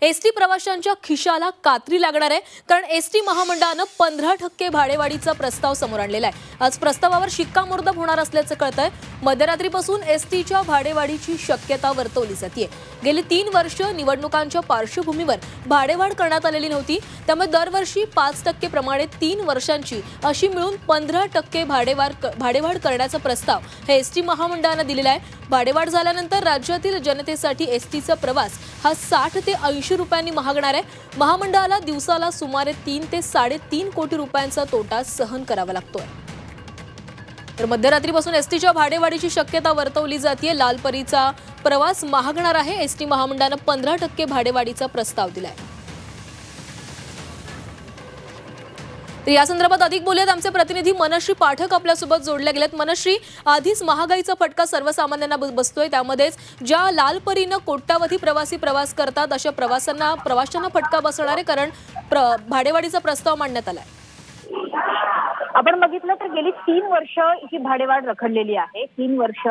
ST प्रवाशांच्या खिशाला कात्री लागणार आहे, कारण एसटी महामंडळानं 15% भाडेवाढीचा प्रस्ताव समोर आणलेला आहे। आज प्रस्तावावर शिक्कामोर्तब होणार असल्याचं कळतंय। मध्यरात्रीपासून एसटीच्या भाडेवाढीची शक्यता वर्तवली जाते। गेली 3 वर्ष निवडणुकांच्या पार्श्वभूमीवर भाडेवाढ करण्यात आलेली नव्हती, त्यामुळे दरवर्षी 5% प्रमाणे 3 वर्षांची अशी मिळून 15% भाडेवाढ करण्याचा प्रस्ताव हे एसटी महामंडळानं दिलेला आहे। भाडेवाढ झाल्यानंतर राज्यातील जनतेसाठी एसटीचा प्रवास हा 60 ते 80 रुपयांनी महागणार आहे। महामंडळाला दिवसाला सुमारे 3 ते 3.5 कोटी रुपयांचा तोटा सहन करावा लागतोय। तर मध्यरात्रीपासून एसटीच्या भाडेवाढीची शक्यता वर्तवली जाते। लालपरीचा प्रवास महागणार आहे। एसटी महामंडळानं 15% भाडेवाढीचा प्रस्ताव दिलाय। तर या संदर्भात अधिक बोलूयात, आमचे प्रतिनिधी मनश्री पाठक आपल्यासोबत जोडले गेलेत। मनश्री, आधीच महागाईचा फटका सर्वसामान्यांना बसतोय, त्यामध्येच ज्या लालपरीनं कोट्यावधी प्रवासी प्रवास करतात अशा प्रवाशांना फटका बसणार आहे, कारण भाडेवाढीचा प्रस्ताव मांडण्यात आलाय। आपण बघितलं तर गेली 3 वर्ष ही भाडेवाढ रखडलेली आहे। 3 वर्ष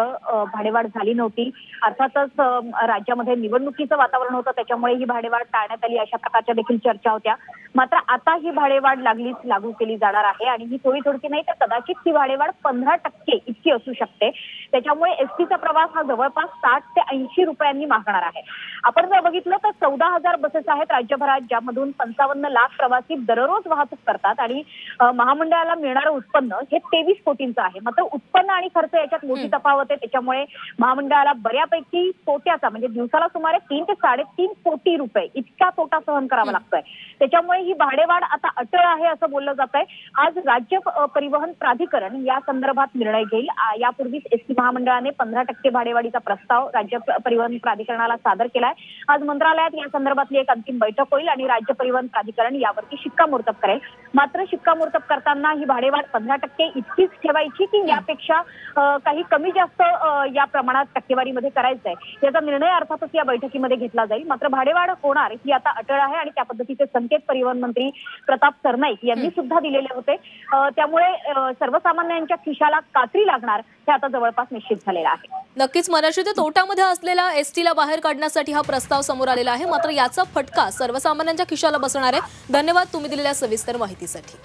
भाडेवाढ झाली नव्हती। अर्थातच राज्यामध्ये निवडणुकीचं वातावरण होतं, त्याच्यामुळे ही भाडेवाढ टाळण्यात आली अशा प्रकारच्या देखील चर्चा होत्या। मात्र आता ही भाडेवाढ लागू केली जाणार आहे आणि ही थोडी नाही तर कदाचित ही भाडेवाढ 15% इतकी असू शकते। त्याच्यामुळे एसटीचा प्रवास हा जवळपास 60 ते 80 रुपयांनी महागणार आहे। आपण जर बघितलं तर 14,000 बसेस आहेत राज्यभरात, ज्यामधून 55 लाख प्रवासी दररोज वाहतूक करतात आणि महामंडळाला मिळणारं उत्पन्न हे 23 कोटींचं आहे। मात्र उत्पन्न आणि खर्च याच्यात मोठी तफावत आहे, त्याच्यामुळे महामंडळाला बऱ्यापैकी तोट्याचा म्हणजे दिवसाला सुमारे 3 ते 3.5 कोटी रुपये इतका तोटा सहन करावा लागतोय। त्याच्यामुळे ही भाडेवाढ आता अटळ आहे असं बोललं जात आहे। आज राज्य परिवहन प्राधिकरण या संदर्भात निर्णय घेईल। यापूर्वीच एसटी महामंडळाने 15% भाडेवाढीचा प्रस्ताव राज्य परिवहन प्राधिकरणाला सादर केलाय। आज मंत्रालयात या संदर्भातली एक अंतिम बैठक होईल आणि राज्य परिवहन प्राधिकरण यावरती शिक्कामोर्तब करेल। मात्र शिक्कामोर्तब करताना ही भाडेवाढ 15% इतकीच ठेवायची की यापेक्षा काही कमी जास्त या प्रमाणात टक्केवारीमध्ये करायचंय, याचा निर्णय अर्थातच या बैठकीमध्ये घेतला जाईल। मात्र भाडेवाढ होणार ही आता अटळ आहे आणि त्या पद्धतीचे संकेत परिवहन मंत्री प्रताप सरनाईक यांनी सुद्धा दिलेले होते। त्यामुळे सर्वसामान्यांच्या खिशाला कात्री लागणार हे आता जवळपास निश्चित झालेलं आहे। नक्कीच मनश्री, ते तोट्यामध्ये असलेला एसटीला बाहेर काढण्यासाठी हा प्रस्ताव समोर आलेला आहे, मात्र याचा फटका सर्वसामान्यांच्या खिशाला बसणार आहे। धन्यवाद तुम्ही दिलेल्या सविस्तर माहितीसाठी।